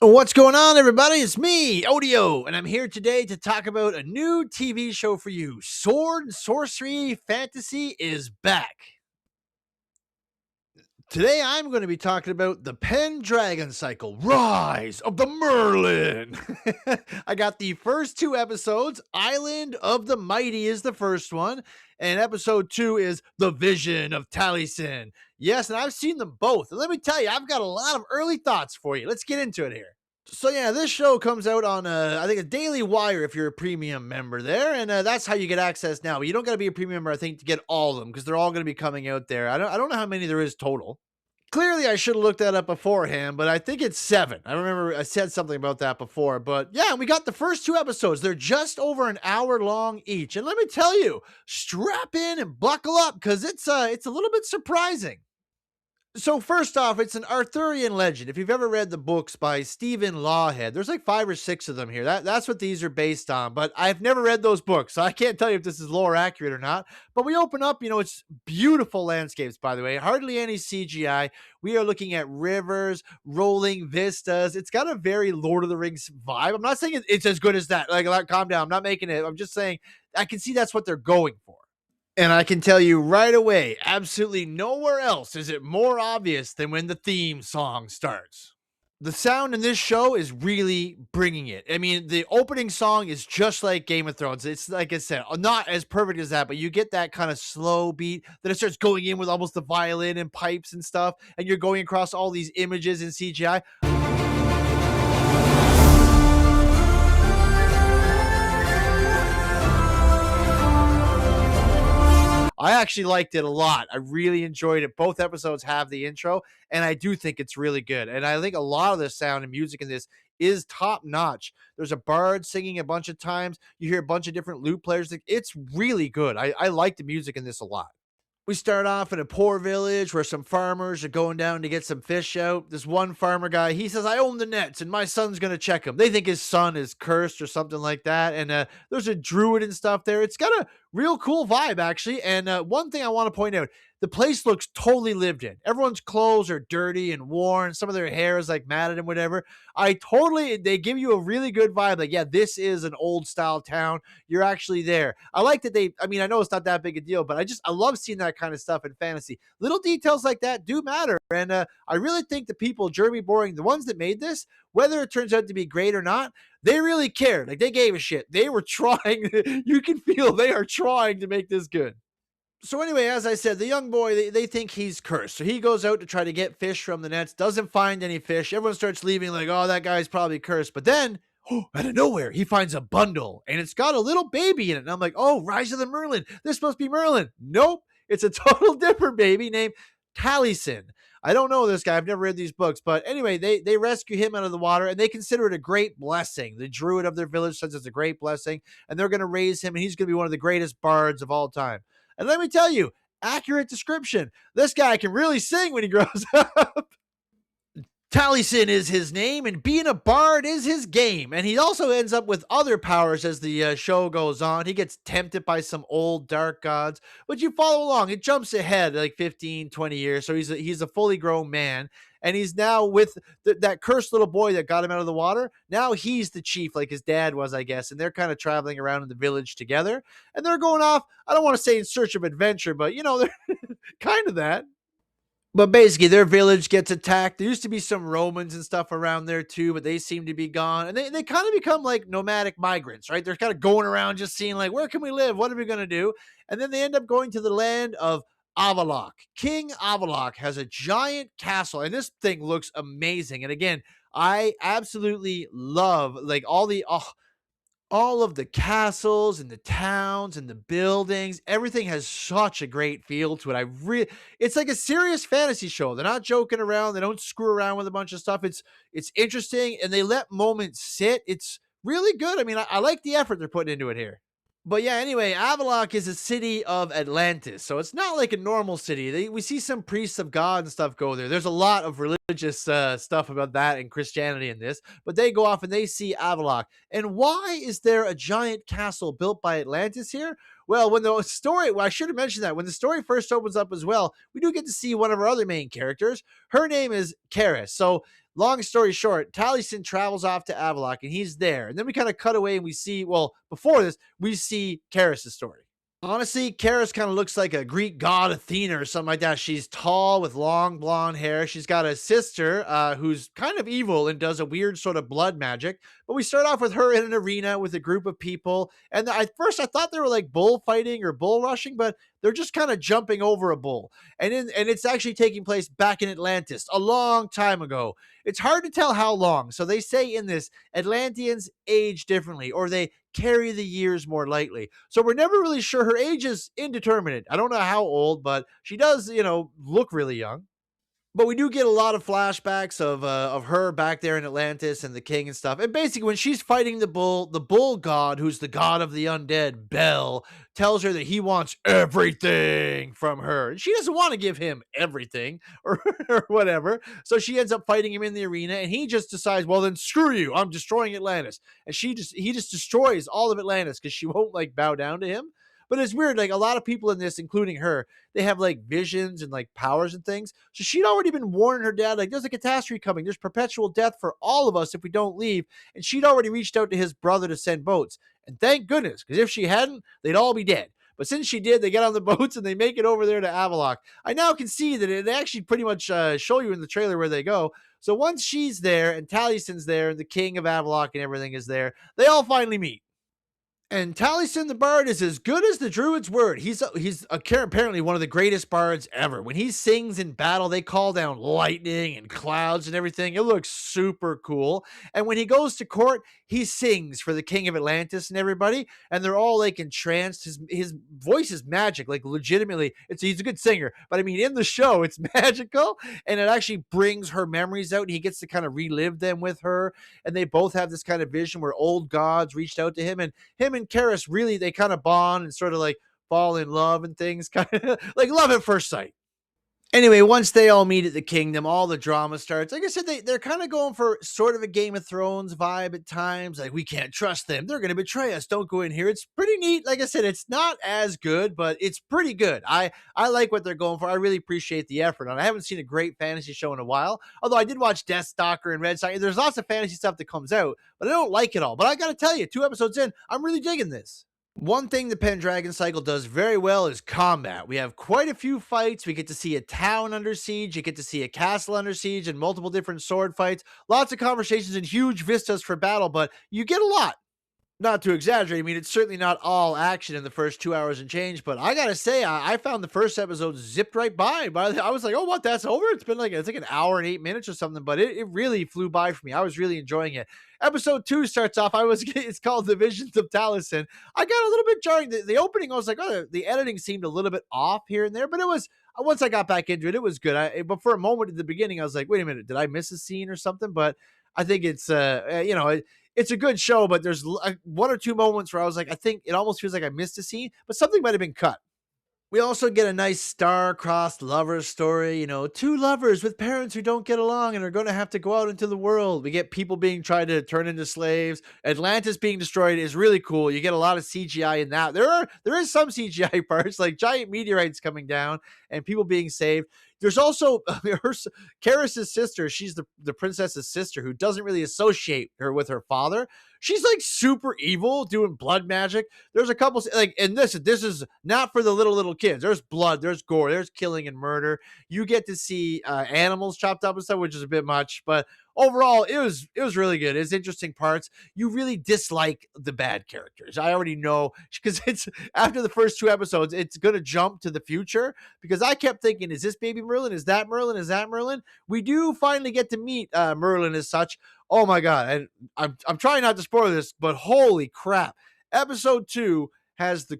What's going on, everybody? It's me, Odio, and I'm here today to talk about a new TV show for you. Sword and Sorcery Fantasy is back. Today, I'm going to be talking about the Pendragon cycle, Rise of the Merlin. I got the first two episodes. Island of the Mighty is the first one, and episode 2 is The Vision of Taliesin. Yes, and I've seen them both. And let me tell you, I've got a lot of early thoughts for you. Let's get into it here. So yeah, this show comes out on I think a Daily Wire if you're a premium member there, and that's how you get access now. You don't got to be a premium member, I think, to get all of them because they're all going to be coming out there. I don't know how many there is total. Clearly, I should have looked that up beforehand, but I think it's 7. I remember I said something about that before. But yeah, we got the first 2 episodes. They're just over an hour long each, and let me tell you, strap in and buckle up because it's a little bit surprising. So first off, it's an Arthurian legend. If you've ever read the books by Stephen Lawhead, there's like 5 or 6 of them here. That's what these are based on. But I've never read those books, so I can't tell you if this is lore accurate or not. But we open up, it's beautiful landscapes, by the way. Hardly any CGI. We are looking at rivers, rolling vistas. It's got a very Lord of the Rings vibe. I'm not saying it's as good as that. Like, calm down. I'm not making it. I'm just saying I can see that's what they're going for. And I can tell you right away, absolutely nowhere else is it more obvious than when the theme song starts. The sound in this show is really bringing it. I mean, the opening song is just like Game of Thrones. It's like I said, not as perfect as that, but you get that kind of slow beat. Then it starts going in with almost the violin and pipes and stuff, and you're going across all these images in CGI. I actually liked it a lot. I really enjoyed it. Both episodes have the intro, and I do think it's really good. And I think a lot of the sound and music in this is top notch. There's a bard singing a bunch of times. You hear a bunch of different lute players. It's really good. I like the music in this a lot. We start off in a poor village where some farmers are going down to get some fish out. This one farmer guy, he says, I own the nets and my son's going to check them. They think his son is cursed or something like that. And there's a druid and stuff there. It's got a real cool vibe, actually. And one thing I want to point out, the place looks totally lived in. Everyone's clothes are dirty and worn. Some of their hair is like matted and whatever. They give you a really good vibe. Like, yeah, this is an old style town. You're actually there. I like that I know it's not that big a deal, but I love seeing that kind of stuff in fantasy. Little details like that do matter. And I really think the people, Jeremy Boring, the ones that made this, whether it turns out to be great or not, they really cared. Like, they gave a shit. They were trying. You can feel they are trying to make this good. So anyway, as I said, the young boy, they think he's cursed. So he goes out to try to get fish from the nets, doesn't find any fish. Everyone starts leaving like, oh, that guy's probably cursed. But then, out of nowhere, he finds a bundle and it's got a little baby in it. And I'm like, oh, Rise of the Merlin. This must be Merlin. Nope. It's a total different baby named Taliesin. I don't know this guy. I've never read these books. But anyway, they rescue him out of the water and they consider it a great blessing. The druid of their village says it's a great blessing. And they're going to raise him and he's going to be one of the greatest bards of all time. And let me tell you, accurate description. This guy can really sing when he grows up. Taliesin is his name, and being a bard is his game. And he also ends up with other powers as the show goes on. He gets tempted by some old dark gods, but you follow along. It jumps ahead like 15, 20 years. So he's a fully grown man. And he's now with that cursed little boy that got him out of the water. Now he's the chief, like his dad was, I guess. And they're kind of traveling around in the village together. And they're going off, I don't want to say in search of adventure, but, they're kind of that. But basically, their village gets attacked. There used to be some Romans and stuff around there too, but they seem to be gone. And they kind of become like nomadic migrants, right? They're kind of going around just seeing like, where can we live? What are we going to do? And then they end up going to the land of Avallac'h. King Avallac'h has a giant castle, and this thing looks amazing. And again, I absolutely love like all of the castles and the towns and the buildings. Everything has such a great feel to it. It's like a serious fantasy show. They're not joking around. They don't screw around with a bunch of stuff. It's interesting, and they let moments sit. It's really good. I mean, I like the effort they're putting into it here. But yeah, anyway, Avallac'h is a city of Atlantis, so it's not like a normal city. We see some priests of God and stuff go there. There's a lot of religious stuff about that and Christianity in this, but they go off and they see Avallac'h. And why is there a giant castle built by Atlantis here? Well, I should have mentioned that. When the story first opens up as well, we do get to see one of our other main characters. Her name is Caris. So long story short, Taliesin travels off to Avalok and he's there. And then we kind of cut away and we see, well, before this, we see Caris' story. Honestly, Karis kind of looks like a Greek god Athena or something like that. She's tall with long blonde hair. She's got a sister who's kind of evil and does a weird sort of blood magic. But we start off with her in an arena with a group of people. And at first I thought they were like bullfighting or bull rushing, but they're just kind of jumping over a bull. And it's actually taking place back in Atlantis a long time ago. It's hard to tell how long. So they say in this, Atlanteans age differently, or they carry the years more lightly. So we're never really sure. Her age is indeterminate. I don't know how old, but she does, look really young. But we do get a lot of flashbacks of her back there in Atlantis and the king and stuff. And basically, when she's fighting the bull god, who's the god of the undead, Bel, tells her that he wants everything from her, and she doesn't want to give him everything or whatever. So she ends up fighting him in the arena, and he just decides, well, then screw you, I'm destroying Atlantis. And he just destroys all of Atlantis because she won't like bow down to him. But it's weird, like a lot of people in this, including her, they have like visions and like powers and things. So she'd already been warning her dad, like, there's a catastrophe coming. There's perpetual death for all of us if we don't leave. And she'd already reached out to his brother to send boats. And thank goodness, because if she hadn't, they'd all be dead. But since she did, they get on the boats and they make it over there to Avalok. I now can see that it actually pretty much show you in the trailer where they go. So once she's there and Taliesin's there and the king of Avalok and everything is there, they all finally meet. And Taliesin the Bard is as good as the Druid's word. Apparently one of the greatest bards ever. When he sings in battle, they call down lightning and clouds and everything. It looks super cool. And when he goes to court, he sings for the king of Atlantis and everybody, and they're all like entranced. His voice is magic, like legitimately. He's a good singer, but I mean in the show it's magical, and it actually brings her memories out. And he gets to kind of relive them with her, and they both have this kind of vision where old gods reached out to him, and him and Karis really they kind of bond and sort of like fall in love and things, kind of like love at first sight. Anyway, once they all meet at the kingdom, all the drama starts. Like I said, they're kind of going for sort of a Game of Thrones vibe at times. Like, we can't trust them. They're going to betray us. Don't go in here. It's pretty neat. Like I said, it's not as good, but it's pretty good. I like what they're going for. I really appreciate the effort. And I haven't seen a great fantasy show in a while. Although I did watch Deathstalker and Red Stalker. There's lots of fantasy stuff that comes out, but I don't like it all. But I got to tell you, 2 episodes in, I'm really digging this. One thing the Pendragon cycle does very well is combat. We have quite a few fights. We get to see a town under siege. You get to see a castle under siege and multiple different sword fights. Lots of conversations and huge vistas for battle, but you get a lot. Not to exaggerate, I mean, it's certainly not all action in the first 2 hours and change, but I gotta say, I found the first episode zipped right by. But I was like, oh, what? That's over? It's like an hour and 8 minutes or something, but it really flew by for me. I was really enjoying it. Episode 2 starts off. It's called The Visions of Taliesin. I got a little bit jarring. The opening, I was like, oh, the editing seemed a little bit off here and there, but it was, once I got back into it, it was good. But for a moment at the beginning, I was like, wait a minute, did I miss a scene or something? But I think it's, it's a good show, but there's one or two moments where I was like, I think it almost feels like I missed a scene, but something might have been cut. We also get a nice star-crossed lovers story, two lovers with parents who don't get along and are going to have to go out into the world. We get people being tried to turn into slaves. Atlantis being destroyed is really cool. You get a lot of CGI in that. There is some CGI parts, like giant meteorites coming down and people being saved. There's also Karis' sister. She's the princess's sister who doesn't really associate her with her father. She's like super evil, doing blood magic. There's a couple like, and this is not for the little kids. There's blood, there's gore, there's killing and murder. You get to see animals chopped up and stuff, which is a bit much, but overall, it was really good. It's interesting parts. You really dislike the bad characters. I already know, because it's after the first 2 episodes, it's gonna jump to the future, because I kept thinking, is this baby Merlin? Is that Merlin? Is that Merlin? We do finally get to meet Merlin as such. Oh my god! And I'm trying not to spoil this, but holy crap! Episode 2 has the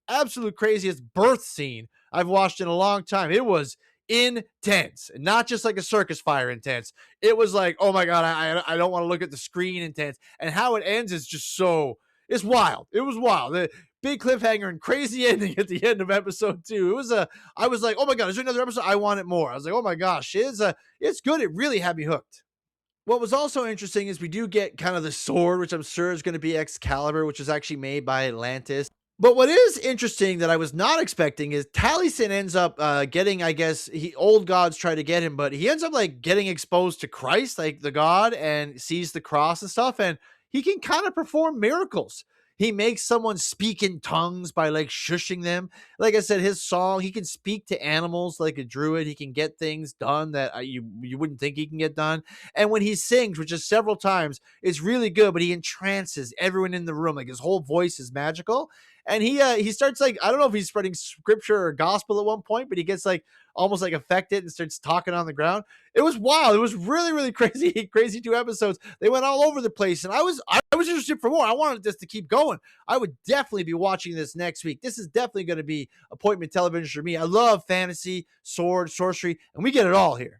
absolute craziest birth scene I've watched in a long time. It was intense, not just like a circus fire intense. It was like, oh my god, I don't want to look at the screen intense. And how it ends is just it's wild. It was wild. The big cliffhanger and crazy ending at the end of episode 2. I was like, oh my god, is there another episode? I want it more. I was like, oh my gosh, it's good. It really had me hooked. What was also interesting is we do get kind of the sword, which I'm sure is going to be Excalibur, which was actually made by Atlantis. But what is interesting that I was not expecting is Taliesin ends up getting, I guess, old gods try to get him, but he ends up like getting exposed to Christ, like the God, and sees the cross and stuff, and he can kind of perform miracles. He makes someone speak in tongues by like shushing them. Like I said, his song, he can speak to animals like a druid. He can get things done that you wouldn't think he can get done. And when he sings, which is several times, it's really good. But he entrances everyone in the room. Like his whole voice is magical, and he starts like, I don't know if he's spreading scripture or gospel at one point, but he gets like almost like affected and starts talking on the ground. It was wild. It was really crazy, crazy 2 episodes. They went all over the place, and I was interested for more. I wanted this to keep going. I would definitely be watching this next week. This is definitely going to be appointment television for me. I love fantasy, sword, sorcery, and we get it all here.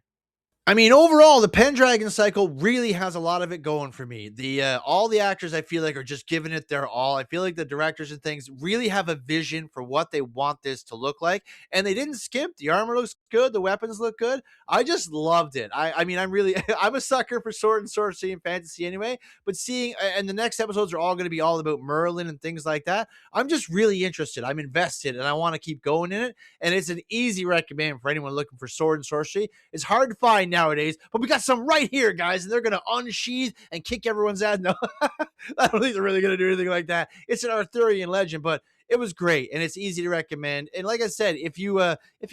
I mean, overall, the Pendragon cycle really has a lot of it going for me. The all the actors I feel like are just giving it their all. I feel like the directors and things really have a vision for what they want this to look like, and they didn't skimp. The armor looks good, the weapons look good. I just loved it. I mean, I'm really I'm a sucker for sword and sorcery and fantasy anyway. But seeing and the next episodes are all going to be all about Merlin and things like that. I'm just really interested. I'm invested, and I want to keep going in it. And it's an easy recommend for anyone looking for sword and sorcery. It's hard to find nowadays, but we got some right here, guys, and they're going to unsheath and kick everyone's ass. No, I don't think they're really going to do anything like that. It's an Arthurian legend, but it was great and it's easy to recommend. And like I said, if you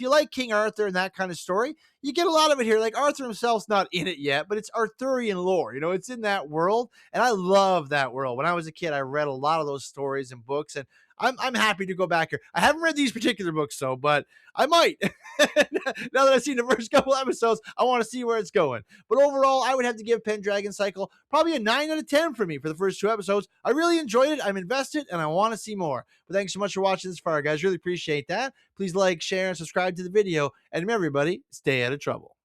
like King Arthur and that kind of story, you get a lot of it here. Like Arthur himself's not in it yet, but it's Arthurian lore. You know, it's in that world, and I love that world. When I was a kid, I read a lot of those stories and books, and I'm happy to go back here. I haven't read these particular books though, but I might. Now that I've seen the first couple episodes, I want to see where it's going. But overall, I would have to give Pendragon Cycle probably a 9 out of 10 for me for the first 2 episodes. I really enjoyed it. I'm invested and I want to see more. But thanks so much for watching this far, guys. Really appreciate that. Please like, share, and subscribe to the video. And remember, everybody, stay out of trouble.